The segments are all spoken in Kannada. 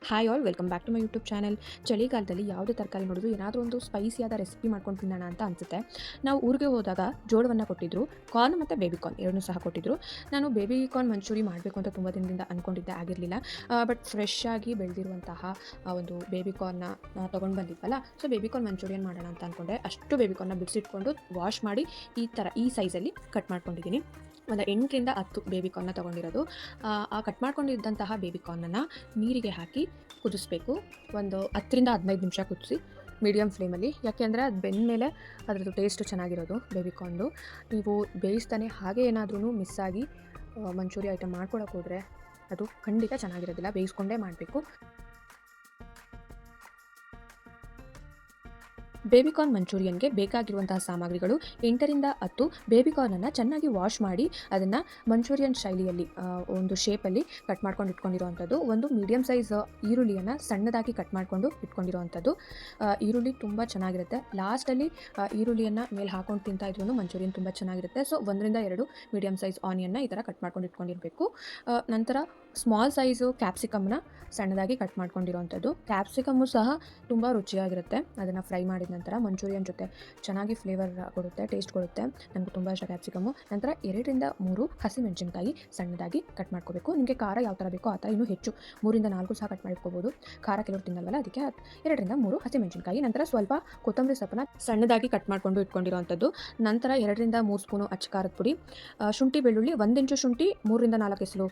Hi all welcome back to my YouTube channel. ಚಳಿಗಾಲದಲ್ಲಿ ಯಾವುದೇ ತರಕಾರಿ ನೋಡಿದ್ರು ಏನಾದರೂ ಒಂದು ಸ್ಪೈಸಿಯಾದ ರೆಸಿಪಿ ಮಾಡ್ಕೊಂಡು ತಿನ್ನೋಣ ಅಂತ ಅನಿಸುತ್ತೆ. ನಾವು ಊರಿಗೆ ಹೋದಾಗ ಜೋಳವನ್ನು ಕೊಟ್ಟಿದ್ದರು, ಕಾರ್ನ್ ಮತ್ತು ಬೇಬಿ ಕಾರ್ನ್ ಎರಡನ್ನೂ ಸಹ ಕೊಟ್ಟಿದ್ದರು. ನಾನು ಬೇಬಿ ಕಾರ್ನ್ ಮಂಚೂರಿ ಮಾಡಬೇಕು ಅಂತ ತುಂಬ ದಿನದಿಂದ ಅಂದ್ಕೊಂಡಿದ್ದೆ, ಆಗಿರಲಿಲ್ಲ. ಬಟ್ ಫ್ರೆಶ್ ಆಗಿ ಬೆಳೆದಿರುವಂತಹ ಒಂದು ಬೇಬಿ ಕಾರ್ನ್ನ ತೊಗೊಂಡು ಬಂದಿದ್ವಲ್ಲ, ಸೊ ಬೇಬಿ ಕಾರ್ನ್ ಮಂಚೂರಿಯನ್ ಮಾಡೋಣ ಅಂತ ಅಂದ್ಕೊಂಡೆ. ಅಷ್ಟು ಬೇಬಿ ಕಾರ್ನ್ನ ಬಿಡಿಸಿಟ್ಕೊಂಡು ವಾಶ್ ಮಾಡಿ ಈ ಸೈಜಲ್ಲಿ ಕಟ್ ಮಾಡ್ಕೊಂಡಿದ್ದೀನಿ. ಒಂದು 8ರಿಂದ 10 ಬೇಬಿ ಕಾರ್ನ್ನ ತೊಗೊಂಡಿರೋದು. ಆ ಕಟ್ ಮಾಡ್ಕೊಂಡಿದ್ದಂತಹ ಬೇಬಿ ಕಾರ್ನನ್ನು ನೀರಿಗೆ ಹಾಕಿ ಕುದಿಸ್ಬೇಕು. ಒಂದು 10ರಿಂದ 15 ನಿಮಿಷ ಕುದಿಸಿ ಮೀಡಿಯಮ್ ಫ್ಲೇಮಲ್ಲಿ. ಯಾಕೆಂದರೆ ಅದು ಬೆಂದಮೇಲೆ ಅದರದ್ದು ಟೇಸ್ಟು ಚೆನ್ನಾಗಿರೋದು ಬೇಬಿ ಕಾರ್ನ್ದು. ನೀವು ಬೇಯಿಸ್ತಾನೆ ಹಾಗೆ ಏನಾದ್ರೂ ಮಿಸ್ಸಾಗಿ ಮಂಚೂರಿ ಐಟಮ್ ಮಾಡ್ಕೊಳಕ್ಕೆ ಹೋದರೆ ಅದು ಖಂಡಿತ ಚೆನ್ನಾಗಿರೋದಿಲ್ಲ. ಬೇಯಿಸ್ಕೊಂಡೇ ಮಾಡಬೇಕು. ಬೇಬಿ ಕಾರ್ನ್ ಮಂಚೂರಿಯನ್ಗೆ ಬೇಕಾಗಿರುವಂತಹ ಸಾಮಗ್ರಿಗಳು: 8ರಿಂದ 10 ಬೇಬಿ ಕಾರ್ನನ್ನು ಚೆನ್ನಾಗಿ ವಾಶ್ ಮಾಡಿ ಅದನ್ನು ಮಂಚೂರಿಯನ್ ಶೈಲಿಯಲ್ಲಿ ಒಂದು ಶೇಪಲ್ಲಿ ಕಟ್ ಮಾಡ್ಕೊಂಡು ಇಟ್ಕೊಂಡಿರೋವಂಥದ್ದು. ಒಂದು ಮೀಡಿಯಮ್ ಸೈಜ್ ಈರುಳ್ಳಿಯನ್ನು ಸಣ್ಣದಾಗಿ ಕಟ್ ಮಾಡಿಕೊಂಡು ಇಟ್ಕೊಂಡಿರೋವಂಥದ್ದು. ಈರುಳ್ಳಿ ತುಂಬ ಚೆನ್ನಾಗಿರುತ್ತೆ. ಲಾಸ್ಟಲ್ಲಿ ಈರುಳ್ಳಿಯನ್ನು ಮೇಲೆ ಹಾಕೊಂಡು ತಿಂತಾ ಇದ್ರೂ ಮಂಚೂರಿಯನ್ ತುಂಬ ಚೆನ್ನಾಗಿರುತ್ತೆ. ಸೊ 1ರಿಂದ 2 ಮೀಡಿಯಮ್ ಸೈಜ್ ಆನಿಯನ್ನ ಈ ಥರ ಕಟ್ ಮಾಡ್ಕೊಂಡು ಇಟ್ಕೊಂಡಿರಬೇಕು. ನಂತರ ಸ್ಮಾಲ್ ಸೈಜು ಕ್ಯಾಪ್ಸಿಕಮ್ನ ಸಣ್ಣದಾಗಿ ಕಟ್ ಮಾಡ್ಕೊಂಡಿರೋವಂಥದ್ದು. ಕ್ಯಾಪ್ಸಿಕಮ್ಮು ಸಹ ತುಂಬ ರುಚಿಯಾಗಿರುತ್ತೆ. ಅದನ್ನು ಫ್ರೈ ಮಾಡಿದ ನಂತರ ಮಂಚೂರಿಯನ್ ಜೊತೆ ಚೆನ್ನಾಗಿ ಫ್ಲೇವರ್ ಕೊಡುತ್ತೆ, ಟೇಸ್ಟ್ ಕೊಡುತ್ತೆ. ನನಗೆ ತುಂಬ ಇಷ್ಟ ಕ್ಯಾಪ್ಸಿಕಮ್ಮು. ನಂತರ 2ರಿಂದ 3 ಹಸಿಮೆಣಸಿನ್ಕಾಯಿ ಸಣ್ಣದಾಗಿ ಕಟ್ ಮಾಡ್ಕೋಬೇಕು. ನಿಮಗೆ ಖಾರ ಯಾವ ಥರ ಬೇಕೋ ಆ ಥರ, ಇನ್ನೂ ಹೆಚ್ಚು 3ರಿಂದ 4 ಸಹ ಕಟ್ ಮಾಡ್ಕೋಬೋದು. ಖಾರ ಕೆಲವರು ತಿನ್ನಲ್ವಲ್ಲ, ಅದಕ್ಕೆ 2ರಿಂದ 3 ಹಸಿಮೆಣಸಿನ್ಕಾಯಿ. ನಂತರ ಸ್ವಲ್ಪ ಕೊತ್ತಂಬರಿ ಸೊಪ್ಪನ್ನ ಸಣ್ಣದಾಗಿ ಕಟ್ ಮಾಡಿಕೊಂಡು ಇಟ್ಕೊಂಡಿರೋವಂಥದ್ದು. ನಂತರ 2ರಿಂದ 3 ಸ್ಪೂನು ಅಚ್ಚ ಖಾರದ ಪುಡಿ, ಶುಂಠಿ ಬೆಳ್ಳುಳ್ಳಿ 1 ಇಂಚು ಶುಂಠಿ, 3ರಿಂದ 4 ಎಸಳು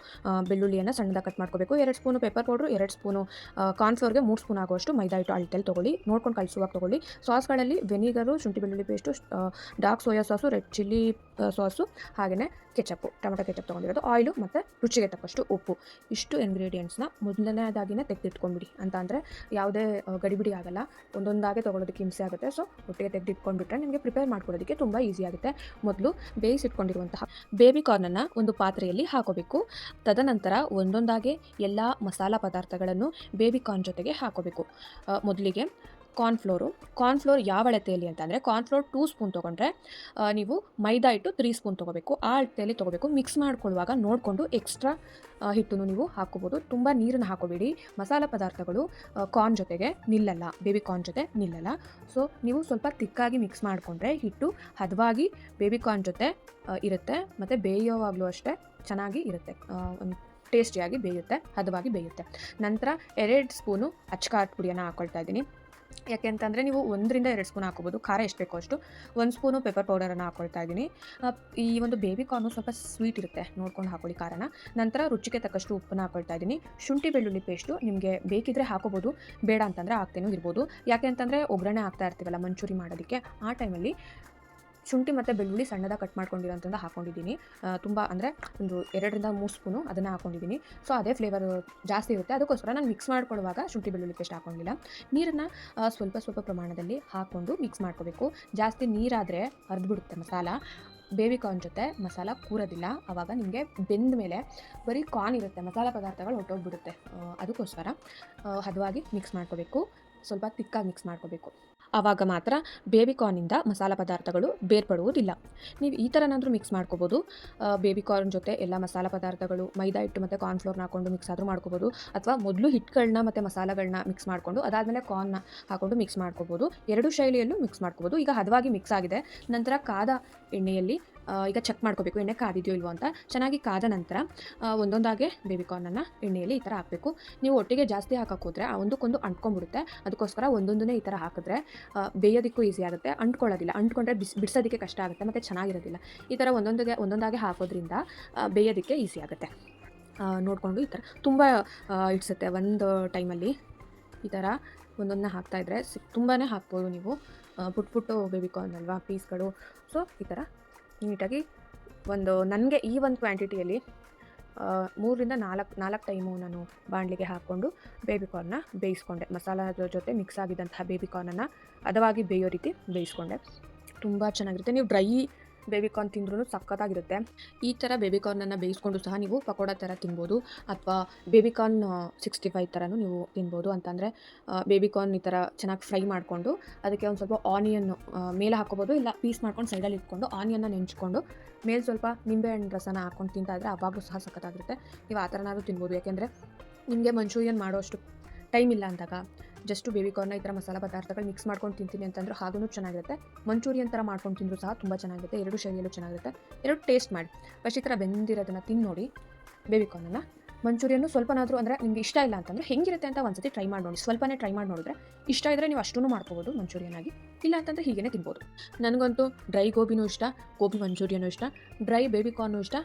ಬೆಳ್ಳುಳ್ಳಿಯನ್ನು ಸಣ್ಣದಾಗಿ ಕಟ್ ಮಾಡ್ಕೋಬೇಕು. 2 ಸ್ಪೂನು ಪೆಪ್ಪರ್ ಪೌಡ್ರು, 2 ಸ್ಪೂನು ಕಾರ್ನ್ಫ್ಲೋರ್ಗೆ 3 ಸ್ಪೂನ್ ಆಗುವಷ್ಟು ಮೈದಾ ಹಿಟ್ಟು ಅಳತೆಯಲ್ಲಿ ತೊಗೊಳ್ಳಿ. ನೋಡ್ಕೊಂಡು ಕಲಿಸುವಾಗ ತೊಗೊಳ್ಳಿ. ಸಾಸ್ಗಳಲ್ಲಿ ವೆನಿಗರು, ಶುಂಠಿ ಬೆಳ್ಳುಳ್ಳಿ paste, dark soya sauce, red chilli sauce, ಹಾಗೆಯೇ ಕೆಚಪ್ಪು, ಟೊಮೆಟೊ ಕೆಚಪ್ ತೊಗೊಂಡಿರೋದು, ಆಯಿಲು ಮತ್ತು ರುಚಿಗೆ ತಕ್ಕಷ್ಟು ಉಪ್ಪು. ಇಷ್ಟು ಇಂಗ್ರೀಡಿಯೆಂಟ್ಸ್ನ ಮೊದಲನೇದಾಗಿನೇ ತೆಗೆದಿಟ್ಕೊಂಡ್ಬಿಡಿ. ಅಂತ ಅಂದರೆ ಯಾವುದೇ ಗಡಿಬಿಡಿ ಆಗೋಲ್ಲ. ಒಂದೊಂದಾಗೆ ತೊಗೊಳೋದಕ್ಕೆ ಹಿಂಸೆ ಆಗುತ್ತೆ. ಸೊ ಒಟ್ಟಿಗೆ ತೆಗೆದಿಟ್ಕೊಂಡ್ಬಿಟ್ರೆ ನಿಮಗೆ ಪ್ರಿಪೇರ್ ಮಾಡ್ಕೊಳ್ಳೋದಕ್ಕೆ ತುಂಬ ಈಸಿ ಆಗುತ್ತೆ. ಮೊದಲು ಬೇಯಿಸಿಟ್ಕೊಂಡಿರುವಂತಹ ಬೇಬಿ ಕಾರ್ನನ್ನು ಒಂದು ಪಾತ್ರೆಯಲ್ಲಿ ಹಾಕೋಬೇಕು. ತದನಂತರ ಒಂದೊಂದಾಗೆ ಎಲ್ಲ ಮಸಾಲ ಪದಾರ್ಥಗಳನ್ನು ಬೇಬಿ ಕಾರ್ನ್ ಜೊತೆಗೆ ಹಾಕೋಬೇಕು. ಮೊದಲಿಗೆ ಕಾರ್ನ್ಫ್ಲೋರ್ ಯಾವ ಅಳತೆಯಲ್ಲಿ ಅಂತಂದರೆ, ಕಾರ್ನ್ಫ್ಲೋರ್ 2 ಸ್ಪೂನ್ ತೊಗೊಂಡ್ರೆ ನೀವು ಮೈದಾ ಹಿಟ್ಟು 3 ಸ್ಪೂನ್ ತೊಗೋಬೇಕು. ಆ ಅಳತೆಯಲ್ಲಿ ತೊಗೋಬೇಕು. ಮಿಕ್ಸ್ ಮಾಡ್ಕೊಳ್ಳುವಾಗ ನೋಡಿಕೊಂಡು ಎಕ್ಸ್ಟ್ರಾ ಹಿಟ್ಟನ್ನು ನೀವು ಹಾಕೋಬೋದು. ತುಂಬ ನೀರನ್ನು ಹಾಕೋಬೇಡಿ. ಮಸಾಲ ಪದಾರ್ಥಗಳು ಕಾರ್ನ್ ಜೊತೆಗೆ ನಿಲ್ಲಲ್ಲ, ಬೇಬಿ ಕಾರ್ನ್ ಜೊತೆ ನಿಲ್ಲಲ್ಲ. ಸೊ ನೀವು ಸ್ವಲ್ಪ ತಿಕ್ಕಾಗಿ ಮಿಕ್ಸ್ ಮಾಡಿಕೊಂಡ್ರೆ ಹಿಟ್ಟು ಹದವಾಗಿ ಬೇಬಿ ಕಾರ್ನ್ ಜೊತೆ ಇರುತ್ತೆ. ಮತ್ತು ಬೇಯೋವಾಗಲೂ ಅಷ್ಟೇ ಚೆನ್ನಾಗಿ ಇರುತ್ತೆ, ಒಂದು ಟೇಸ್ಟಿಯಾಗಿ ಬೇಯುತ್ತೆ, ಹದವಾಗಿ ಬೇಯುತ್ತೆ. ನಂತರ 2 ಸ್ಪೂನು ಅಚ್ಚ ಖಾರದ ಪುಡಿಯನ್ನು ಹಾಕ್ಕೊಳ್ತಾ ಇದ್ದೀನಿ. ಯಾಕೆ ಅಂತಂದರೆ ನೀವು 1ರಿಂದ 2 ಸ್ಪೂನ್ ಹಾಕೋಬೋದು, ಖಾರ ಎಷ್ಟು ಬೇಕೋ ಅಷ್ಟು. 1 ಸ್ಪೂನು ಪೆಪ್ಪರ್ ಪೌಡರನ್ನು ಹಾಕ್ಕೊಳ್ತಾ ಇದ್ದೀನಿ. ಈ ಒಂದು ಬೇಬಿ ಕಾರ್ನು ಸ್ವಲ್ಪ ಸ್ವೀಟ್ ಇರುತ್ತೆ, ನೋಡ್ಕೊಂಡು ಹಾಕೊಳ್ಳಿ ಖಾರನ. ನಂತರ ರುಚಿಗೆ ತಕ್ಕಷ್ಟು ಉಪ್ಪನ್ನು ಹಾಕ್ಕೊಳ್ತಾ ಇದ್ದೀನಿ. ಶುಂಠಿ ಬೆಳ್ಳುಳ್ಳಿ ಪೇಸ್ಟು ನಿಮಗೆ ಬೇಕಿದ್ದರೆ ಹಾಕೋಬೋದು, ಬೇಡ ಅಂತಂದರೆ ಹಾಕ್ತೇನೂ ಇರ್ಬೋದು. ಯಾಕೆ ಅಂತಂದರೆ ಒಗ್ಗರಣೆ ಹಾಕ್ತಾ ಇರ್ತೀವಲ್ಲ ಮಂಚೂರಿ ಮಾಡೋದಕ್ಕೆ, ಆ ಟೈಮಲ್ಲಿ ಶುಂಠಿ ಮತ್ತು ಬೆಳ್ಳುಳ್ಳಿ ಸಣ್ಣದಾಗಿ ಕಟ್ ಮಾಡ್ಕೊಂಡಿರೋಂಥದ್ದು ಹಾಕ್ಕೊಂಡಿದ್ದೀನಿ. ತುಂಬ ಅಂದರೆ ಒಂದು 2ರಿಂದ 3 ಸ್ಪೂನು ಅದನ್ನು ಹಾಕ್ಕೊಂಡಿದ್ದೀನಿ. ಸೊ ಅದೇ ಫ್ಲೇವರು ಜಾಸ್ತಿ ಇರುತ್ತೆ. ಅದಕ್ಕೋಸ್ಕರ ನಾನು ಮಿಕ್ಸ್ ಮಾಡ್ಕೊಳ್ಳುವಾಗ ಶುಂಠಿ ಬೆಳ್ಳುಳ್ಳಿ ಪೇಸ್ಟ್ ಹಾಕ್ಕೊಂಡಿಲ್ಲ. ನೀರನ್ನು ಸ್ವಲ್ಪ ಹಾಕ್ಕೊಂಡು ಮಿಕ್ಸ್ ಮಾಡ್ಕೋಬೇಕು. ಜಾಸ್ತಿ ನೀರಾದರೆ ಹರಿದ್ಬಿಡುತ್ತೆ ಮಸಾಲ. ಬೇಬಿ ಕಾರ್ನ್ ಜೊತೆ ಮಸಾಲ ಕೂರೋದಿಲ್ಲ. ಆವಾಗ ನಿಮಗೆ ಬೆಂದ ಮೇಲೆ ಬರೀ ಕಾರ್ನ್ ಇರುತ್ತೆ, ಮಸಾಲ ಪದಾರ್ಥಗಳು ಹೊಟ್ಟೋಗ್ಬಿಡುತ್ತೆ. ಅದಕ್ಕೋಸ್ಕರ ಹದವಾಗಿ ಮಿಕ್ಸ್ ಮಾಡ್ಕೋಬೇಕು, ಸ್ವಲ್ಪ ತಿಕ್ಕಾಗಿ ಮಿಕ್ಸ್ ಮಾಡ್ಕೋಬೇಕು. ಆವಾಗ ಮಾತ್ರ ಬೇಬಿ ಕಾರ್ನಿಂದ ಮಸಾಲ ಪದಾರ್ಥಗಳು ಬೇರ್ಪಡುವುದಿಲ್ಲ. ನೀವು ಈ ಥರನಾದರೂ ಮಿಕ್ಸ್ ಮಾಡ್ಕೋಬೋದು. ಬೇಬಿ ಕಾರ್ನ್ ಜೊತೆ ಎಲ್ಲ ಮಸಾಲ ಪದಾರ್ಥಗಳು, ಮೈದಾ ಹಿಟ್ಟು ಮತ್ತು ಕಾರ್ನ್ಫ್ಲೋರ್ನ ಹಾಕ್ಕೊಂಡು ಮಿಕ್ಸ್ ಆದರೂ ಮಾಡ್ಕೋಬೋದು. ಅಥವಾ ಮೊದಲು ಹಿಟ್ಟುಗಳನ್ನ ಮತ್ತು ಮಸಾಲಗಳನ್ನ ಮಿಕ್ಸ್ ಮಾಡಿಕೊಂಡು ಅದಾದಮೇಲೆ ಕಾರ್ನ್ನ ಹಾಕ್ಕೊಂಡು ಮಿಕ್ಸ್ ಮಾಡ್ಕೋಬೋದು. 2 ಶೈಲಿಯಲ್ಲೂ ಮಿಕ್ಸ್ ಮಾಡ್ಕೋಬೋದು. ಈಗ ಹದವಾಗಿ ಮಿಕ್ಸ್ ಆಗಿದೆ. ನಂತರ ಕಾದ ಎಣ್ಣೆಯಲ್ಲಿ ಈಗ ಚೆಕ್ ಮಾಡ್ಕೋಬೇಕು ಎಣ್ಣೆ ಕಾದಿದೆಯೋ ಇಲ್ವೋ ಅಂತ. ಚೆನ್ನಾಗಿ ಕಾದ ನಂತರ ಒಂದೊಂದಾಗೆ ಬೇಬಿ ಕಾರ್ನನ್ನು ಎಣ್ಣೆಯಲ್ಲಿ ಈ ಥರ ಹಾಕಬೇಕು. ನೀವು ಒಟ್ಟಿಗೆ ಜಾಸ್ತಿ ಹಾಕಕ್ಕೆ ಹೋದರೆ ಒಂದಕ್ಕೊಂದು ಅಂಟ್ಕೊಂಡ್ಬಿಡುತ್ತೆ. ಅದಕ್ಕೋಸ್ಕರ ಒಂದೊಂದನ್ನೇ ಈ ಥರ ಹಾಕಿದ್ರೆ ಬೇಯೋದಕ್ಕೂ ಈಸಿ ಆಗುತ್ತೆ, ಅಂಟ್ಕೊಳ್ಳೋದಿಲ್ಲ. ಅಂಟ್ಕೊಂಡ್ರೆ ಬಿಡಿಸೋದಕ್ಕೆ ಕಷ್ಟ ಆಗುತ್ತೆ ಮತ್ತು ಚೆನ್ನಾಗಿರೋದಿಲ್ಲ. ಈ ಥರ ಒಂದೊಂದಾಗೆ ಹಾಕೋದ್ರಿಂದ ಬೇಯೋದಕ್ಕೆ ಈಸಿ ಆಗುತ್ತೆ. ನೋಡಿಕೊಂಡು ಈ ಥರ ತುಂಬ ಇಡ್ಸುತ್ತೆ ಒಂದು ಟೈಮಲ್ಲಿ. ಈ ಥರ ಒಂದೊಂದನ್ನ ಹಾಕ್ತಾಯಿದ್ರೆ ತುಂಬಾ ಹಾಕ್ಬೋದು ನೀವು. ಪುಟ್ಟು ಬೇಬಿ ಕಾರ್ನ್ ಅಲ್ವಾ ಪೀಸ್ಗಳು. ಸೊ ಈ ಥರ ನೀಟಾಗಿ ನನಗೆ ಈ ಒಂದು ಕ್ವಾಂಟಿಟಿಯಲ್ಲಿ 3ರಿಂದ 4 ಟೈಮು ನಾನು ಬಾಣಲಿಗೆ ಹಾಕ್ಕೊಂಡು ಬೇಬಿ ಕಾರ್ನ ಬೇಯಿಸ್ಕೊಂಡೆ. ಮಸಾಲದ ಜೊತೆ ಮಿಕ್ಸ್ ಆಗಿದ್ದಂತಹ ಬೇಬಿ ಕಾರ್ನನ್ನು ಹದವಾಗಿ ಬೇಯೋ ರೀತಿ ಬೇಯಿಸ್ಕೊಂಡೆ. ತುಂಬ ಚೆನ್ನಾಗಿರುತ್ತೆ. ನೀವು ಡ್ರೈ ಬೇಬಿ ಕಾರ್ನ್ ತಿಂದ್ರೂ ಸಖತ್ತಾಗಿರುತ್ತೆ. ಈ ಥರ ಬೇಬಿ ಕಾರ್ನನ್ನು ಬೇಯಿಸ್ಕೊಂಡು ಸಹ ನೀವು ಪಕೋಡ ಥರ ತಿನ್ಬೋದು, ಅಥವಾ ಬೇಬಿ ಕಾರ್ನ್ 65 ಥರನೂ ನೀವು ತಿನ್ಬೋದು. ಅಂತಂದರೆ ಬೇಬಿ ಕಾರ್ನ್ ಈ ಥರ ಚೆನ್ನಾಗಿ ಫ್ರೈ ಮಾಡಿಕೊಂಡು ಅದಕ್ಕೆ ಒಂದು ಸ್ವಲ್ಪ ಆನಿಯನ್ನು ಮೇಲೆ ಹಾಕ್ಕೋಬೋದು, ಇಲ್ಲ ಪೀಸ್ ಮಾಡ್ಕೊಂಡು ಸೈಡಲ್ಲಿ ಇಟ್ಕೊಂಡು ಆನಿಯನ್ನ ನೆಂಚ್ಕೊಂಡು ಮೇಲೆ ಸ್ವಲ್ಪ ನಿಂಬೆಹಣ್ಣು ರಸನ ಹಾಕ್ಕೊಂಡು ತಿಂತಾಯಿದ್ರೆ ಅವಾಗಲೂ ಸಹ ಸಖತ್ತಾಗಿರುತ್ತೆ. ನೀವು ಆ ಥರನಾದ್ರೂ ತಿನ್ಬೋದು. ಯಾಕೆಂದರೆ ನಿಮಗೆ ಮಂಚೂರಿಯನ್ ಮಾಡೋಷ್ಟು ಟೈಮ್ ಇಲ್ಲ ಅಂದಾಗ ಜಸ್ಟು ಬೇಬಿಕಾರ್ನ ಈ ಥರ ಮಸಾಲ ಪದಾರ್ಥಗಳು ಮಿಕ್ಸ್ ಮಾಡ್ಕೊಂಡು ತಿಂತೀನಿ ಅಂತಂದ್ರೆ ಹಾಗೂ ಚೆನ್ನಾಗಿರುತ್ತೆ. ಮಂಚೂರಿಯನ್ ಥರ ಮಾಡ್ಕೊಂಡು ತಿಂದರೂ ಸಹ ತುಂಬ ಚೆನ್ನಾಗಿರುತ್ತೆ. ಎರಡು ಶೈಲಿಯಲ್ಲೂ ಚೆನ್ನಾಗಿರುತ್ತೆ. ಎರಡು ಟೇಸ್ಟ್ ಮಾಡಿ. ಫಸ್ಟ್ ಈ ಥರ ಬೆಂದಿರೋದನ್ನು ತಿಂದು ನೋಡಿ ಬೇಬಿಕಾರ್ನನ್ನು. ಮಂಚೂರಿಯನ್ನು ಸ್ವಲ್ಪನಾದರೂ ಅಂದರೆ ನಿಮಗೆ ಇಷ್ಟ ಇಲ್ಲ ಅಂತಂದರೆ ಹೆಂಗಿರುತ್ತೆ ಅಂತ ಒಂದ್ಸತಿ ಟ್ರೈ ಮಾಡಿ ನೋಡಿ. ಸ್ವಲ್ಪನೇ ಟ್ರೈ ಮಾಡಿ ನೋಡಿದ್ರೆ ಇಷ್ಟ ಇದ್ದರೆ ನೀವು ಅಷ್ಟೂ ಮಾಡ್ಕೋಬೋದು ಮಂಚೂರಿಯನ್ ಆಗಿ. ಇಲ್ಲ ಅಂತಂದರೆ ಹೀಗೇ ತಿನ್ಬೋದು. ನನಗಂತೂ ಡ್ರೈ ಗೋಬಿನೂ ಇಷ್ಟ, ಗೋಬಿ ಮಂಚೂರಿಯನೂ ಇಷ್ಟ, ಡ್ರೈ ಬೇಬಿಕಾರ್ನೂ ಇಷ್ಟ,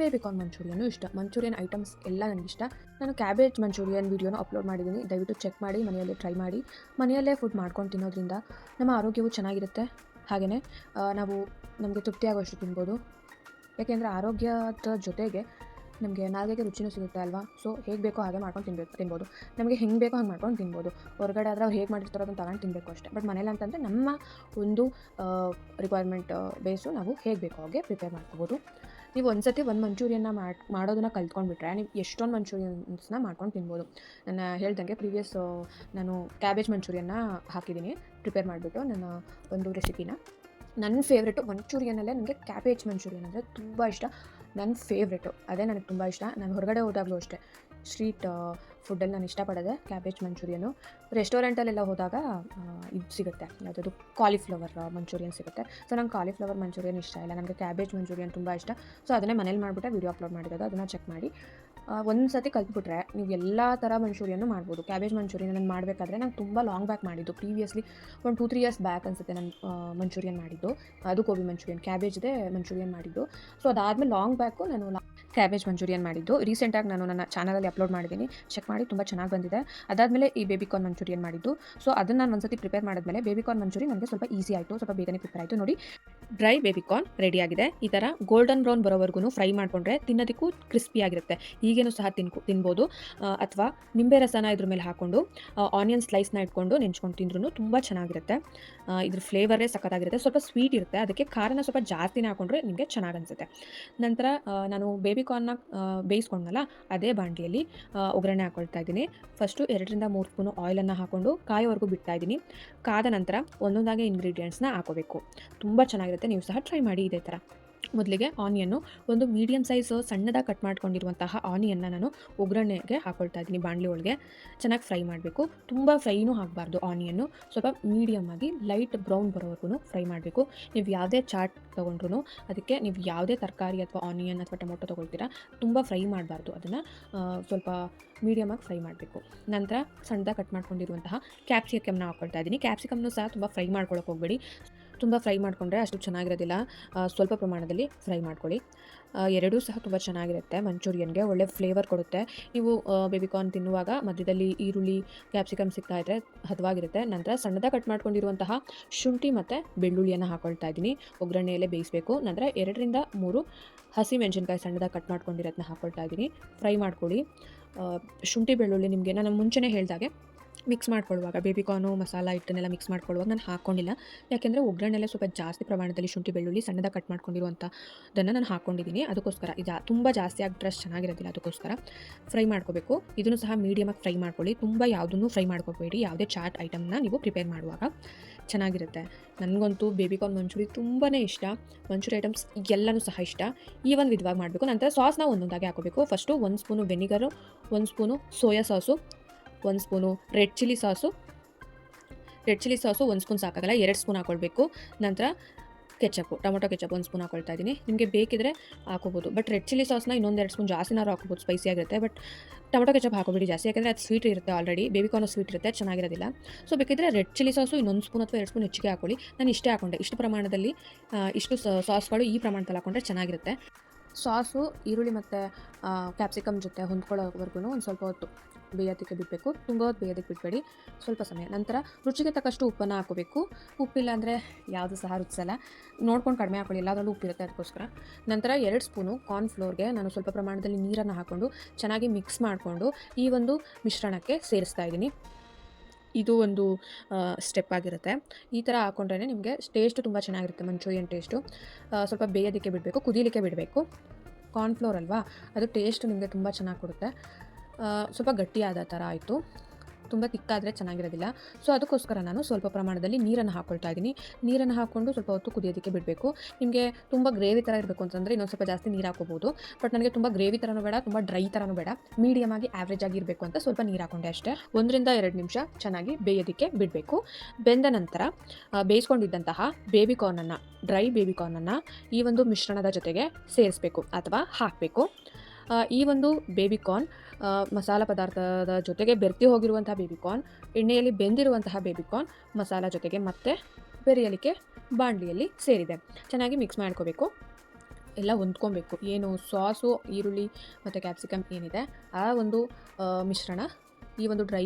ಬೇಬಿಕಾರ್ನ್ ಮಂಚೂರಿಯನೂ ಇಷ್ಟ. ಮಂಚೂರಿಯನ್ ಐಟಮ್ಸ್ ಎಲ್ಲ ನನಗಿಷ್ಟ. ನಾನು ಕ್ಯಾಬೇಜ್ ಮಂಚೂರಿಯನ್ ವೀಡಿಯೋನ ಅಪ್ಲೋಡ್ ಮಾಡಿದ್ದೀನಿ, ದಯವಿಟ್ಟು ಚೆಕ್ ಮಾಡಿ, ಮನೆಯಲ್ಲೇ ಟ್ರೈ ಮಾಡಿ. ಮನೆಯಲ್ಲೇ ಫುಡ್ ಮಾಡ್ಕೊಂಡು ತಿನ್ನೋದ್ರಿಂದ ನಮ್ಮ ಆರೋಗ್ಯವು ಚೆನ್ನಾಗಿರುತ್ತೆ. ಹಾಗೆಯೇ ನಾವು ನಮಗೆ ತೃಪ್ತಿಯಾಗೋಷ್ಟು ತಿನ್ಬೋದು. ಯಾಕೆಂದರೆ ಆರೋಗ್ಯದ ಜೊತೆಗೆ ನಮಗೆ ನಾಲ್ಗೆಗೆ ರುಚಿನೂ ಸಿಗುತ್ತೆ ಅಲ್ವಾ. ಸೊ ಹೇಗೆ ಬೇಕೋ ಹಾಗೆ ಮಾಡ್ಕೊಂಡು ತಿನ್ಬೋದು. ನಮಗೆ ಹೆಂಗೆ ಬೇಕೋ ಹಂಗೆ ಮಾಡ್ಕೊಂಡು ತಿನ್ಬೋದು. ಹೊರಗಡೆ ಆದರೆ ಅವ್ರು ಹೇಗೆ ಮಾಡಿರ್ತಾರೋ ಅದನ್ನು ತಗೊಂಡು ತಿನ್ನಬೇಕು ಅಷ್ಟೇ. ಬಟ್ ಮನೇಲಿ ಅಂತಂದರೆ ನಮ್ಮ ಒಂದು ರಿಕ್ವೈರ್ಮೆಂಟ್ ಬೇಸು ನಾವು ಹೇಗೆ ಬೇಕೋ ಹಾಗೆ ಪ್ರಿಪೇರ್ ಮಾಡ್ಕೋಬೋದು. ನೀವು ಒಂದ್ಸತಿ ಒಂದು ಮಂಚೂರಿಯನ್ನ ಮಾಡೋದನ್ನು ಕಲ್ತ್ಕೊಂಡ್ಬಿಟ್ರೆ ನೀವು ಎಷ್ಟೊಂದು ಮಂಚೂರಿಯನ್ಸ್ನ ಮಾಡ್ಕೊಂಡು ತಿನ್ಬೋದು. ನಾನು ಹೇಳ್ದಂಗೆ ಪ್ರೀವಿಯಸ್ ನಾನು ಕ್ಯಾಬೇಜ್ ಮಂಚೂರಿಯನ್ನ ಹಾಕಿದ್ದೀನಿ ಪ್ರಿಪೇರ್ ಮಾಡಿಬಿಟ್ಟು ನನ್ನ ಒಂದು ರೆಸಿಪಿನ. ನನ್ನ ಫೇವ್ರೆಟು ಮಂಚೂರಿಯನಲ್ಲೇ ನನಗೆ ಕ್ಯಾಬೇಜ್ ಮಂಚೂರಿಯನ್ ಅಂದರೆ ತುಂಬ ಇಷ್ಟ. ನನ್ನ ಫೇವ್ರೆಟು ಅದೇ ನನಗೆ ತುಂಬ ಇಷ್ಟ. ನಾನು ಹೊರಗಡೆ ಹೋದಾಗಲೂ ಅಷ್ಟೇ ಸ್ಟ್ರೀಟ್ ಫುಡ್ಡಲ್ಲಿ ನಾನು ಇಷ್ಟಪಡೋದೆ ಕ್ಯಾಬೇಜ್ ಮಂಚೂರಿಯನು. ರೆಸ್ಟೋರೆಂಟಲ್ಲೆಲ್ಲ ಹೋದಾಗ ಇದು ಸಿಗುತ್ತೆ, ಯಾವುದಾದ್ರು ಕಾಲಿಫ್ಲವರ್ ಮಂಚೂರಿಯನ್ ಸಿಗುತ್ತೆ. ಸೊ ನಂಗೆ ಕಾಲಿಫ್ಲವರ್ ಮಂಚೂರಿಯನ್ ಇಷ್ಟ ಇಲ್ಲ, ನನಗೆ ಕ್ಯಾಬೇಜ್ ಮಂಚೂರಿಯನ್ ತುಂಬ ಇಷ್ಟ. ಸೊ ಅದನ್ನೇ ಮನೇಲಿ ಮಾಡಿಬಿಟ್ಟೆ ವೀಡಿಯೋ ಅಪ್ಲೋಡ್ ಮಾಡಿರೋದು, ಅದನ್ನು ಚೆಕ್ ಮಾಡಿ. ಒಂದು ಸತಿ ಕಲ್ತ್ಬಿಟ್ರೆ ನೀವು ಎಲ್ಲ ಥರ ಮಂಚೂರಿಯನ್ನು ಮಾಡ್ಬೋದು. ಕ್ಯಾಬೇಜ್ ಮಂಚೂರಿಯನ್ ನಾನು ಮಾಡಬೇಕಾದ್ರೆ ನಾನು ತುಂಬ ಲಾಂಗ್ ಬ್ಯಾಕ್ ಮಾಡಿದ್ದು, ಪ್ರೀವಿಯಸ್ಲಿ ಒಂದು 2-3 ಇಯರ್ಸ್ ಬ್ಯಾಕ್ ಅನಿಸುತ್ತೆ ನಾನು ಮಂಚೂರಿಯನ್ ಮಾಡಿದ್ದು. ಅದು ಗೋಬಿ ಮಂಚೂರಿಯನ್, ಕ್ಯಾಬೇಜ್ದೇ ಮಂಚೂರಿಯನ್ ಮಾಡಿದ್ದು. ಸೊ ಅದಾದಮೇಲೆ ಲಾಂಗ್ ಬ್ಯಾಕು ನಾನು ಕ್ಯಾಬೇಜ್ ಮಂಚೂರಿಯನ್ ಮಾಡಿದ್ದು. ರೀಸೆಂಟಾಗಿ ನಾನು ನನ್ನ ಚಾನಲಲ್ಲಿ ಅಪ್ಲೋಡ್ ಮಾಡಿದ್ದೀನಿ, ಚೆಕ್ ಮಾಡಿ, ತುಂಬ ಚೆನ್ನಾಗಿ ಬಂದಿದೆ. ಅದಾದಮೇಲೆ ಈ ಬೇಬಿಕಾರ್ನ್ ಮಂಚೂರಿಯನ್ ಮಾಡಿದ್ದು. ಸೊ ಅದನ್ನು ನಾನು ಒಂದ್ಸತಿ ಪ್ರಿಪೇರ್ ಮಾಡಿದ್ಮೇಲೆ ಬೇಬಿಕಾರ್ನ್ ಮಂಚೂರಿ ನನಗೆ ಸ್ವಲ್ಪ ಈಸಿ ಆಯಿತು, ಸ್ವಲ್ಪ ಬೇಗನೆ ಪ್ರಿಪೇರ್ ಆಯಿತು. ನೋಡಿ, ಡ್ರೈ ಬೇಬಿಕಾರ್ನ್ ರೆಡಿಯಾಗಿದೆ. ಈ ಥರ ಗೋಲ್ಡನ್ ಬ್ರೌನ್ ಬರೋವರೆಗೂ ಫ್ರೈ ಮಾಡಿಕೊಂಡ್ರೆ ತಿನ್ನೋದಕ್ಕೂ ಕ್ರಿಸ್ಪಿಯಾಗಿರುತ್ತೆ. ಈಗೇನು ಸಹ ತಿನ್ಬೋದು. ಅಥವಾ ನಿಂಬೆ ರಸನ ಇದ್ರ ಮೇಲೆ ಹಾಕ್ಕೊಂಡು ಆನಿಯನ್ ಸ್ಲೈಸ್ನ ಇಟ್ಕೊಂಡು ನೆಂಚ್ಕೊಂಡು ತಿಂದ್ರೂ ತುಂಬ ಚೆನ್ನಾಗಿರುತ್ತೆ. ಇದ್ರ ಫ್ಲೇವರೇ ಸಖತ್ತಾಗಿರುತ್ತೆ. ಸ್ವಲ್ಪ ಸ್ವೀಟ್ ಇರುತ್ತೆ, ಅದಕ್ಕೆ ಖಾರನ ಸ್ವಲ್ಪ ಜಾಸ್ತಿನೇ ಹಾಕೊಂಡ್ರೆ ನಿಮಗೆ ಚೆನ್ನಾಗಿ ಅನಿಸುತ್ತೆ. ನಂತರ ನಾನು ಬೇಬಿಕಾರ್ನ್ನ ಬೇಯಿಸ್ಕೊಂಡಲ್ಲ ಅದೇ ಬಾಂಡ್ಲಿಯಲ್ಲಿ ಒಗ್ಗರಣೆ ಹಾಕ್ಕೊಳ್ತಾ ಇದ್ದೀನಿ. ಫಸ್ಟು 2-3 ಸ್ಪೂನು ಆಯಿಲನ್ನು ಹಾಕ್ಕೊಂಡು ಕಾಯೋವರೆಗೂ ಬಿಡ್ತಾ ಇದ್ದೀನಿ. ಕಾದ ನಂತರ ಒಂದೊಂದಾಗಿ ಇಂಗ್ರೀಡಿಯೆಂಟ್ಸ್ನ ಹಾಕೋಬೇಕು. ತುಂಬ ಚೆನ್ನಾಗಿರುತ್ತೆ, ನೀವು ಸಹ ಟ್ರೈ ಮಾಡಿ ಇದೇ ಥರ. ಮೊದಲಿಗೆ ಆನಿಯನ್ನು ಒಂದು ಮೀಡಿಯಮ್ ಸೈಜ್ ಸಣ್ಣದಾಗಿ ಕಟ್ ಮಾಡ್ಕೊಂಡಿರುವಂತಹ ಆನಿಯನ್ನ ನಾನು ಒಗ್ಗರಣೆಗೆ ಹಾಕ್ಕೊಳ್ತಾ ಇದ್ದೀನಿ. ಬಾಣಲಿ ಒಳಗೆ ಚೆನ್ನಾಗಿ ಫ್ರೈ ಮಾಡಬೇಕು. ತುಂಬ ಫ್ರೈನೂ ಆಗಬಾರ್ದು. ಆನಿಯನ್ನು ಸ್ವಲ್ಪ ಮೀಡಿಯಮ್ ಆಗಿ ಲೈಟ್ ಬ್ರೌನ್ ಬರೋವರೆಗೂ ಫ್ರೈ ಮಾಡಬೇಕು. ನೀವು ಯಾವುದೇ ಚಾಟ್ ತೊಗೊಂಡ್ರು ಅದಕ್ಕೆ ನೀವು ಯಾವುದೇ ತರಕಾರಿ ಅಥವಾ ಆನಿಯನ್ ಅಥವಾ ಟೊಮೊಟೊ ತೊಗೊಳ್ತೀರಾ, ತುಂಬ ಫ್ರೈ ಮಾಡಬಾರ್ದು. ಅದನ್ನು ಸ್ವಲ್ಪ ಮೀಡಿಯಮಾಗಿ ಫ್ರೈ ಮಾಡಬೇಕು. ನಂತರ ಸಣ್ಣದಾಗಿ ಕಟ್ ಮಾಡ್ಕೊಂಡಿರುವಂತಹ ಕ್ಯಾಪ್ಸಿಕಮ್ನ ಹಾಕ್ಕೊಳ್ತಾ ಇದ್ದೀನಿ. ಕ್ಯಾಪ್ಸಿಕಮ್ನು ಸಹ ತುಂಬ ಫ್ರೈ ಮಾಡ್ಕೊಳ್ಳೋಕೆ ಹೋಗಬೇಡಿ. ತುಂಬ ಫ್ರೈ ಮಾಡಿಕೊಂಡ್ರೆ ಅಷ್ಟು ಚೆನ್ನಾಗಿರೋದಿಲ್ಲ. ಸ್ವಲ್ಪ ಪ್ರಮಾಣದಲ್ಲಿ ಫ್ರೈ ಮಾಡ್ಕೊಳ್ಳಿ. ಎರಡೂ ಸಹ ತುಂಬ ಚೆನ್ನಾಗಿರುತ್ತೆ. ಮಂಚೂರಿಯನ್ಗೆ ಒಳ್ಳೆ ಫ್ಲೇವರ್ ಕೊಡುತ್ತೆ. ನೀವು ಬೇಬಿಕಾರ್ನ್ ತಿನ್ನುವಾಗ ಮಧ್ಯದಲ್ಲಿ ಈರುಳ್ಳಿ ಕ್ಯಾಪ್ಸಿಕಮ್ ಸಿಗ್ತಾಯಿದ್ರೆ ಹದವಾಗಿರುತ್ತೆ. ನಂತರ ಸಣ್ಣದಾಗಿ ಕಟ್ ಮಾಡ್ಕೊಂಡಿರುವಂತಹ ಶುಂಠಿ ಮತ್ತು ಬೆಳ್ಳುಳ್ಳಿಯನ್ನು ಹಾಕ್ಕೊಳ್ತಾ ಇದ್ದೀನಿ. ಒಗ್ಗರಣೆಯಲ್ಲೇ ಬೇಯಿಸಬೇಕು. ನಂತರ 2-3 ಹಸಿ ಮೆಣಸಿನ್ಕಾಯಿ ಸಣ್ಣದಾಗಿ ಕಟ್ ಮಾಡ್ಕೊಂಡಿರೋದನ್ನ ಹಾಕ್ಕೊಳ್ತಾ ಇದ್ದೀನಿ. ಫ್ರೈ ಮಾಡ್ಕೊಳ್ಳಿ. ಶುಂಠಿ ಬೆಳ್ಳುಳ್ಳಿ ನಿಮಗೆ ನಾನು ಮುಂಚೆನೇ ಹೇಳಿದಾಗೆ ಮಿಕ್ಸ್ ಮಾಡ್ಕೊಳ್ಳುವಾಗ ಬೇಬಿಕಾರ್ನು ಮಸಾಲ ಹಿಟ್ಟನ್ನೆಲ್ಲ ಮಿಕ್ಸ್ ಮಾಡ್ಕೊಳ್ಳುವಾಗ ನಾನು ಹಾಕ್ಕೊಂಡಿಲ್ಲ. ಯಾಕೆಂದರೆ ಒಗ್ಗರಣೆಲ್ಲೇ ಸ್ವಲ್ಪ ಜಾಸ್ತಿ ಪ್ರಮಾಣದಲ್ಲಿ ಶುಂಠಿ ಬೆಳ್ಳುಳ್ಳಿ ಸಣ್ಣದಾಗಿ ಕಟ್ ಮಾಡ್ಕೊಂಡಿರುವಂಥದ್ದನ್ನು ನಾನು ಹಾಕ್ಕೊಂಡಿದ್ದೀನಿ. ಅದಕ್ಕೋಸ್ಕರ ತುಂಬ ಜಾಸ್ತಿ ಆಗಿಬಿಟ್ರೆ ಅಷ್ಟು ಚೆನ್ನಾಗಿರೋದಿಲ್ಲ. ಅದಕ್ಕೋಸ್ಕರ ಫ್ರೈ ಮಾಡ್ಕೋಬೇಕು. ಇದನ್ನು ಸಹ ಮೀಡಿಯಮಾಗಿ ಫ್ರೈ ಮಾಡ್ಕೊಳ್ಳಿ. ತುಂಬ ಯಾವುದನ್ನು ಫ್ರೈ ಮಾಡ್ಕೋಬೇಡಿ. ಯಾವುದೇ ಚಾಟ್ ಐಟಮ್ನ ನೀವು ಪ್ರಿಪೇರ್ ಮಾಡುವಾಗ ಚೆನ್ನಾಗಿರುತ್ತೆ. ನನಗಂತೂ ಬೇಬಿಕಾರ್ನ್ ಮಂಚೂರಿ ತುಂಬಾ ಇಷ್ಟ. ಮಂಚೂರಿ ಐಟಮ್ಸ್ ಎಲ್ಲನೂ ಸಹ ಇಷ್ಟ. ಈ ಒಂದು ವಿಧವಾಗಿ ಮಾಡಬೇಕು. ನಂತರ ಸಾಸ್ನ ಒಂದೊಂದಾಗಿ ಹಾಕೋಬೇಕು. First 1 spoon vinegar, 1 spoon soya sauce, 1 spoon red chilli sauce 1 spoon ಸಾಕಾಗಲ್ಲ, 2 ಸ್ಪೂನ್ ಹಾಕ್ಕೊಳ್ಬೇಕು. ನಂತರ ಕೆಚಪ್ಪು, ಟೊಮೊಟೊ ಕೆಚಪ್ 1 ಸ್ಪೂನ್ ಹಾಕ್ಕೊಳ್ತಾ ಇದ್ದೀನಿ. ನಿಮಗೆ ಬೇಕಿದ್ರೆ ಹಾಕೋಬೋದು. ಬಟ್ ರೆಡ್ ಚಿಲ್ಲಿ ಸಾಸ್ನ ಇನ್ನೊಂದು 2 ಸ್ಪೂನ್ ಜಾಸ್ತಿನಾರು ಹಾಕೋಬೋದು, ಸ್ಪೈಸಿ ಆಗಿರುತ್ತೆ. ಬಟ್ ಟೊಮೊಟೊ ಕೆಚಪ್ ಹಾಕೋಬೇಡಿ ಜಾಸ್ತಿ, ಯಾಕೆಂದರೆ ಅದು ಸ್ವೀಟ್ ಇರುತ್ತೆ. ಆಲ್ರೆಡಿ ಬೇಬಿಕಾರ್ನ್ ಸ್ವೀಟ್ ಇರುತ್ತೆ, ಚೆನ್ನಾಗಿರೋದಿಲ್ಲ. ಸೊ ಬೇಕಿದ್ರೆ ರೆಡ್ ಚಿಲ್ಲಿ ಸಾಸು ಇನ್ನೊಂದು ಸ್ಪೂನ್ ಅಥವಾ 2 ಸ್ಪೂನ್ ಹೆಚ್ಚಿಗೆ ಹಾಕೊಳ್ಳಿ. ನಾನು ಇಷ್ಟೇ ಹಾಕೊಂಡೆ. ಇಷ್ಟು ಪ್ರಮಾಣದಲ್ಲಿ ಇಷ್ಟು ಸಾಸ್ಗಳು ಈ ಪ್ರಮಾಣದಲ್ಲಿ ಹಾಕೊಂಡ್ರೆ ಚೆನ್ನಾಗಿರುತ್ತೆ. ಸಾಸು ಈರುಳ್ಳಿ ಮತ್ತು ಕ್ಯಾಪ್ಸಿಕಮ್ ಜೊತೆ ಹೊಂದ್ಕೊಳ್ಳೋವರೆಗೂ ಒಂದು ಸ್ವಲ್ಪ ಹೊತ್ತು ಬೇಯೋದಕ್ಕೆ ಬಿಡಬೇಕು. ತುಂಬ ಹೊತ್ತು ಬೇಯೋದಕ್ಕೆ ಬಿಡಬೇಡಿ, ಸ್ವಲ್ಪ ಸಮಯ. ನಂತರ ರುಚಿಗೆ ತಕ್ಕಷ್ಟು ಉಪ್ಪನ್ನು ಹಾಕೋಬೇಕು. ಉಪ್ಪಿಲ್ಲ ಅಂದರೆ ಯಾವುದು ಸಹ ರುಚಿಸಲ್ಲ. ನೋಡ್ಕೊಂಡು ಕಡಿಮೆ ಹಾಕೊಳ್ಳಿ, ಎಲ್ಲದರಲ್ಲೂ ಉಪ್ಪಿರುತ್ತೆ, ಅದಕ್ಕೋಸ್ಕರ. ನಂತರ 2 ಸ್ಪೂನು ಕಾರ್ನ್ಫ್ಲೋರ್ಗೆ ನಾನು ಸ್ವಲ್ಪ ಪ್ರಮಾಣದಲ್ಲಿ ನೀರನ್ನು ಹಾಕ್ಕೊಂಡು ಚೆನ್ನಾಗಿ ಮಿಕ್ಸ್ ಮಾಡಿಕೊಂಡು ಈ ಒಂದು ಮಿಶ್ರಣಕ್ಕೆ ಸೇರಿಸ್ತಾ ಇದ್ದೀನಿ. ಇದು ಒಂದು ಸ್ಟೆಪ್ ಆಗಿರುತ್ತೆ. ಈ ಥರ ಹಾಕ್ಕೊಂಡ್ರೆ ನಿಮಗೆ ಟೇಸ್ಟು ತುಂಬ ಚೆನ್ನಾಗಿರುತ್ತೆ. ಮಂಚೂರಿಯನ್ ಟೇಸ್ಟು ಸ್ವಲ್ಪ ಬೇಯೋದಕ್ಕೆ ಬಿಡಬೇಕು, ಕುದೀಲಿಕ್ಕೆ ಬಿಡಬೇಕು. ಕಾರ್ನ್ಫ್ಲೋರ್ ಅಲ್ವಾ, ಅದು ಟೇಸ್ಟು ನಿಮಗೆ ತುಂಬ ಚೆನ್ನಾಗಿ ಕೊಡುತ್ತೆ. ಸ್ವಲ್ಪ ಗಟ್ಟಿಯಾದ ಥರ ಆಯಿತು. ತುಂಬ ತಿಕ್ಕಾದರೆ ಚೆನ್ನಾಗಿರೋದಿಲ್ಲ. ಸೊ ಅದಕ್ಕೋಸ್ಕರ ನಾನು ಸ್ವಲ್ಪ ಪ್ರಮಾಣದಲ್ಲಿ ನೀರನ್ನು ಹಾಕ್ಕೊಳ್ತಾ ಇದ್ದೀನಿ. ನೀರನ್ನು ಹಾಕ್ಕೊಂಡು ಸ್ವಲ್ಪ ಹೊತ್ತು ಕುದಿಯೋದಕ್ಕೆ ಬಿಡಬೇಕು. ನಿಮಗೆ ತುಂಬ ಗ್ರೇವಿ ಥರ ಇರಬೇಕು ಅಂತಂದರೆ ಇನ್ನೊಂದು ಸ್ವಲ್ಪ ಜಾಸ್ತಿ ನೀರು ಹಾಕೋಬೋದು. ಬಟ್ ನನಗೆ ತುಂಬ ಗ್ರೇವಿ ಥರನೂ ಬೇಡ, ತುಂಬ ಡ್ರೈ ಥರನೂ ಬೇಡ, ಮೀಡಿಯಮ್ ಆಗಿ ಆವ್ರೇಜ್ ಆಗಿ ಇರಬೇಕು ಅಂತ ಸ್ವಲ್ಪ ನೀರು ಹಾಕೊಂಡೆ ಅಷ್ಟೇ. 1-2 ನಿಮಿಷ ಚೆನ್ನಾಗಿ ಬೇಯೋದಕ್ಕೆ ಬಿಡಬೇಕು. ಬೆಂದ ನಂತರ ಬೇಯಿಸ್ಕೊಂಡಿದ್ದಂತಹ ಬೇಬಿ ಕಾರ್ನನ್ನು, ಡ್ರೈ ಬೇಬಿ ಕಾರ್ನನ್ನು ಈ ಒಂದು ಮಿಶ್ರಣದ ಜೊತೆಗೆ ಸೇರಿಸಬೇಕು ಅಥವಾ ಹಾಕಬೇಕು. ಈ ಒಂದು ಬೇಬಿ ಕಾರ್ನ್ ಮಸಾಲ ಪದಾರ್ಥದ ಜೊತೆಗೆ ಬೆರೆತಿ ಹೋಗಿರುವಂತಹ ಬೇಬಿ ಕಾರ್ನ್, ಎಣ್ಣೆಯಲ್ಲಿ ಬೆಂದಿರುವಂತಹ ಬೇಬಿ ಕಾರ್ನ್ ಮಸಾಲ ಜೊತೆಗೆ ಮತ್ತೆ ಬೆರೆಯಲಿಕ್ಕೆ ಬಾಣಲಿಯಲ್ಲಿ ಸೇರಿದೆ. ಚೆನ್ನಾಗಿ ಮಿಕ್ಸ್ ಮಾಡ್ಕೋಬೇಕು, ಎಲ್ಲ ಹೊಂದ್ಕೊಬೇಕು. ಏನು ಸಾಸು, ಈರುಳ್ಳಿ ಮತ್ತು ಕ್ಯಾಪ್ಸಿಕಮ್ ಏನಿದೆ ಆ ಒಂದು ಮಿಶ್ರಣ ಈ ಒಂದು ಡ್ರೈ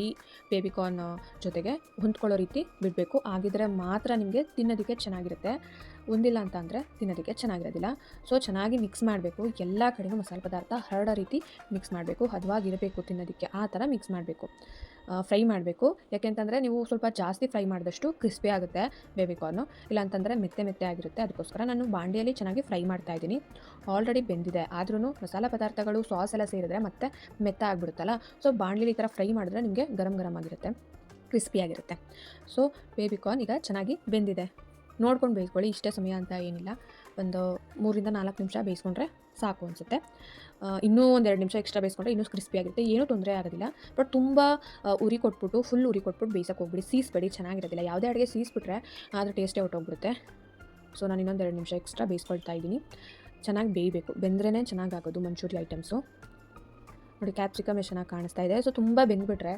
ಬೇಬಿ ಕಾರ್ನ್ ಜೊತೆಗೆ ಹೊಂದ್ಕೊಳ್ಳೋ ರೀತಿ ಬಿಡಬೇಕು. ಆಗಿದ್ದರೆ ಮಾತ್ರ ನಿಮಗೆ ತಿನ್ನೋದಕ್ಕೆ ಚೆನ್ನಾಗಿರುತ್ತೆ, ಒಂದಿಲ್ಲ ಅಂತ ಅಂದರೆ ತಿನ್ನೋದಕ್ಕೆ ಚೆನ್ನಾಗಿರೋದಿಲ್ಲ. ಸೊ ಚೆನ್ನಾಗಿ ಮಿಕ್ಸ್ ಮಾಡಬೇಕು, ಎಲ್ಲ ಕಡೆಯೂ ಮಸಾಲೆ ಪದಾರ್ಥ ಹರಡೋ ರೀತಿ ಮಿಕ್ಸ್ ಮಾಡಬೇಕು, ಹದವಾಗಿರಬೇಕು ತಿನ್ನೋದಕ್ಕೆ, ಆ ಥರ ಮಿಕ್ಸ್ ಮಾಡಬೇಕು. ಫ್ರೈ ಮಾಡಬೇಕು, ಯಾಕೆಂತಂದರೆ ನೀವು ಸ್ವಲ್ಪ ಜಾಸ್ತಿ ಫ್ರೈ ಮಾಡಿದಷ್ಟು ಕ್ರಿಸ್ಪಿ ಆಗುತ್ತೆ ಬೇಬಿ ಕಾರ್ನು, ಇಲ್ಲಾಂತಂದರೆ ಮೆತ್ತೆ ಆಗಿರುತ್ತೆ. ಅದಕ್ಕೋಸ್ಕರ ನಾನು ಬಾಂಡಿಯಲ್ಲಿ ಚೆನ್ನಾಗಿ ಫ್ರೈ ಮಾಡ್ತಾಯಿದ್ದೀನಿ. ಆಲ್ರೆಡಿ ಬೆಂದಿದೆ, ಆದ್ರೂ ಮಸಾಲ ಪದಾರ್ಥಗಳು ಸಾಸ್ ಎಲ್ಲ ಸೇರಿದ್ರೆ ಮತ್ತೆ ಮೆತ್ತ ಆಗಿಬಿಡುತ್ತಲ್ಲ. ಸೊ ಬಾಂಡ್ಲಿಲಿ ಈ ಥರ ಫ್ರೈ ಮಾಡಿದ್ರೆ ನಿಮಗೆ ಗರಂ ಆಗಿರುತ್ತೆ, ಕ್ರಿಸ್ಪಿಯಾಗಿರುತ್ತೆ. ಸೊ ಬೇಬಿ ಕಾರ್ನ್ ಈಗ ಚೆನ್ನಾಗಿ ಬೆಂದಿದೆ. ನೋಡ್ಕೊಂಡು ಬೇಯಿಸ್ಕೊಳ್ಳಿ, ಇಷ್ಟೇ ಸಮಯ ಅಂತ ಏನಿಲ್ಲ, ಒಂದು 3-4 ನಿಮಿಷ ಬೇಯಿಸ್ಕೊಂಡ್ರೆ ಸಾಕು ಅನಿಸುತ್ತೆ. ಇನ್ನೂ 1-2 ನಿಮಿಷ ಎಕ್ಸ್ಟ್ರಾ ಬೇಯಿಸ್ಕೊಂಡ್ರೆ ಇನ್ನೂ ಕ್ರಿಸ್ಪಿಯಾಗಿರುತ್ತೆ, ಏನೂ ತೊಂದರೆ ಆಗೋದಿಲ್ಲ. ಬಟ್ ತುಂಬ ಫುಲ್ ಉರಿ ಕೊಟ್ಬಿಟ್ಟು ಬೇಯಿಸೋಕೆ ಹೋಗ್ಬಿಡಿ, ಸೀಸ್ಬೇಡಿ, ಚೆನ್ನಾಗಿರೋದಿಲ್ಲ. ಯಾವುದೇ ಅಡುಗೆ ಸೀಸ್ಬಿಟ್ರೆ ಅದ್ರ ಟೇಸ್ಟೇ ಹೊಟ್ಟೋಗ್ಬಿಡುತ್ತೆ. ಸೊ ನಾನು ಇನ್ನೊಂದು 2 ನಿಮಿಷ ಎಕ್ಸ್ಟ್ರಾ ಬೇಯಿಸ್ಕೊಳ್ತಾ ಇದ್ದೀನಿ. ಚೆನ್ನಾಗಿ ಬೇಯಬೇಕು, ಬೆಂದ್ರೇ ಚೆನ್ನಾಗಾಗೋದು ಮಂಚೂರಿ ಐಟಮ್ಸು. ನೋಡಿ ಕ್ಯಾಪ್ಸಿಕಮ್ ಎಷ್ಟು ಚೆನ್ನಾಗಿ ಕಾಣಿಸ್ತಾ ಇದೆ. ಸೊ ತುಂಬ ಬೆಂದ್ಬಿಟ್ರೆ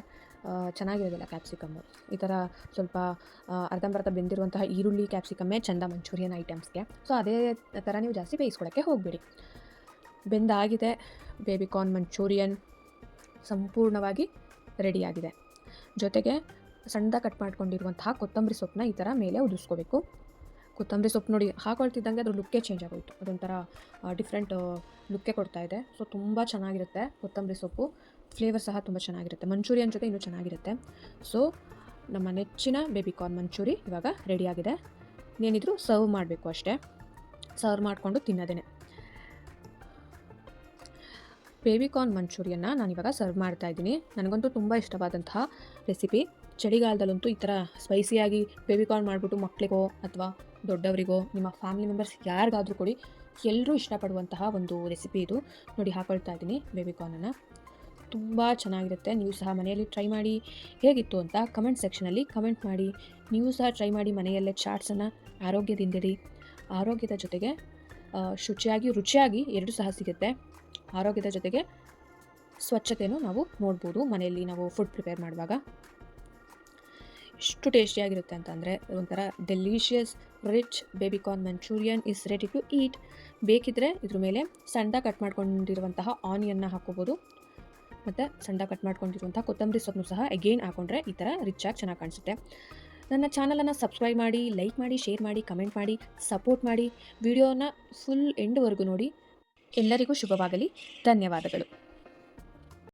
ಚೆನ್ನಾಗಿರೋದಿಲ್ಲ ಕ್ಯಾಪ್ಸಿಕಮ್ಮು. ಈ ಥರ ಸ್ವಲ್ಪ ಅರ್ಧಂಬರ್ಧ ಬೆಂದಿರುವಂತಹ ಈರುಳ್ಳಿ ಕ್ಯಾಪ್ಸಿಕಮ್ಮೇ ಚೆಂದ ಮಂಚೂರಿಯನ್ ಐಟಮ್ಸ್ಗೆ. ಸೊ ಅದೇ ಥರ ನೀವು ಜಾಸ್ತಿ ಬೇಯಿಸ್ಕೊಳ್ಳೋಕ್ಕೆ ಹೋಗಬೇಡಿ. ಬೆಂದಾಗಿದೆ ಬೇಬಿ ಕಾರ್ನ್ ಮಂಚೂರಿಯನ್ ಸಂಪೂರ್ಣವಾಗಿ ರೆಡಿಯಾಗಿದೆ. ಜೊತೆಗೆ ಸಣ್ಣದಾಗಿ ಕಟ್ ಮಾಡ್ಕೊಂಡಿರುವಂತಹ ಕೊತ್ತಂಬರಿ ಸೊಪ್ಪನ್ನ ಈ ಥರ ಮೇಲೆ ಉದುರಿಸ್ಕೋಬೇಕು. ಕೊತ್ತಂಬರಿ ಸೊಪ್ಪು ನೋಡಿ ಹಾಕೊಳ್ತಿದ್ದಂಗೆ ಅದ್ರ ಲುಕ್ಕೇ ಚೇಂಜ್ ಆಗೋಯಿತು, ಅದೊಂಥರ ಡಿಫ್ರೆಂಟ್ ಲುಕ್ಕೇ ಕೊಡ್ತಾ ಇದೆ. ಸೊ ತುಂಬ ಚೆನ್ನಾಗಿರುತ್ತೆ ಕೊತ್ತಂಬರಿ ಸೊಪ್ಪು, ಫ್ಲೇವರ್ ಸಹ ತುಂಬ ಚೆನ್ನಾಗಿರುತ್ತೆ, ಮಂಚೂರಿಯನ್ ಜೊತೆ ಇನ್ನೂ ಚೆನ್ನಾಗಿರುತ್ತೆ. ಸೊ ನಮ್ಮ ನೆಚ್ಚಿನ ಬೇಬಿ ಕಾರ್ನ್ ಮಂಚೂರಿ ಇವಾಗ ರೆಡಿಯಾಗಿದೆ. ಏನಿದ್ರು ಸರ್ವ್ ಮಾಡಬೇಕು ಅಷ್ಟೇ, ಸರ್ವ್ ಮಾಡಿಕೊಂಡು ತಿನ್ನೋದೇ. ಬೇಬಿ ಕಾರ್ನ್ ಮಂಚೂರಿಯನ್ನ ನಾನಿವಾಗ ಸರ್ವ್ ಮಾಡ್ತಾಯಿದ್ದೀನಿ. ನನಗಂತೂ ತುಂಬ ಇಷ್ಟವಾದಂತಹ ರೆಸಿಪಿ. ಚಳಿಗಾಲದಲ್ಲಂತೂ ಈ ಥರ ಸ್ಪೈಸಿಯಾಗಿ ಬೇಬಿ ಕಾರ್ನ್ ಮಾಡಿಬಿಟ್ಟು ಮಕ್ಕಳಿಗೋ ಅಥವಾ ದೊಡ್ಡವರಿಗೋ ನಿಮ್ಮ ಫ್ಯಾಮಿಲಿ ಮೆಂಬರ್ಸ್ ಯಾರಿಗಾದರೂ ಕೊಡಿ, ಎಲ್ಲರೂ ಇಷ್ಟಪಡುವಂತಹ ಒಂದು ರೆಸಿಪಿ ಇದು. ನೋಡಿ ಹಾಕೊಳ್ತಾ ಇದ್ದೀನಿ ಬೇಬಿ ಕಾರ್ನನ್ನು, ತುಂಬ ಚೆನ್ನಾಗಿರುತ್ತೆ. ನೀವು ಸಹ ಮನೆಯಲ್ಲಿ ಟ್ರೈ ಮಾಡಿ, ಹೇಗಿತ್ತು ಅಂತ ಕಮೆಂಟ್ ಸೆಕ್ಷನಲ್ಲಿ ಕಮೆಂಟ್ ಮಾಡಿ. ನೀವು ಸಹ ಟ್ರೈ ಮಾಡಿ ಮನೆಯಲ್ಲೇ ಚಾಟ್ಸನ್ನು. ಆರೋಗ್ಯದಿಂದಿರಿ, ಆರೋಗ್ಯದ ಜೊತೆಗೆ ರುಚಿಯಾಗಿ ಎರಡೂ ಸಹ ಸಿಗುತ್ತೆ. ಆರೋಗ್ಯದ ಜೊತೆಗೆ ಸ್ವಚ್ಛತೆಯೂ ನಾವು ನೋಡ್ಬೋದು ಮನೆಯಲ್ಲಿ ನಾವು ಫುಡ್ ಪ್ರಿಪೇರ್ ಮಾಡುವಾಗ. ಎಷ್ಟು ಟೇಸ್ಟಿಯಾಗಿರುತ್ತೆ ಅಂತಂದರೆ ಒಂಥರ delicious rich baby corn manchurian is ready to eat. ಬೇಕಿದ್ದರೆ ಇದ್ರ ಮೇಲೆ ಸಣ್ಣದಾಗಿ ಕಟ್ ಮಾಡ್ಕೊಂಡಿರುವಂತಹ ಆನಿಯನ್ನ ಹಾಕ್ಕೋಬೋದು, ಮತ್ತು ಸಣ್ಣದಾಗಿ ಕಟ್ ಮಾಡ್ಕೊಂಡಿರುವಂಥ ಕೊತ್ತಂಬರಿ ಸೊಪ್ಪನ್ನು ಸಹ ಅಗೇನ್ ಹಾಕೊಂಡ್ರೆ ಈ ಥರ ರಿಚಾಗಿ ಚೆನ್ನಾಗಿ ಕಾಣಿಸುತ್ತೆ. ನನ್ನ ಚಾನಲನ್ನು ಸಬ್ಸ್ಕ್ರೈಬ್ ಮಾಡಿ, ಲೈಕ್ ಮಾಡಿ, ಶೇರ್ ಮಾಡಿ, ಕಮೆಂಟ್ ಮಾಡಿ, ಸಪೋರ್ಟ್ ಮಾಡಿ. ವಿಡಿಯೋನ ಫುಲ್ ಎಂಡ್ವರೆಗೂ ನೋಡಿ. ಎಲ್ಲರಿಗೂ ಶುಭವಾಗಲಿ. ಧನ್ಯವಾದಗಳು.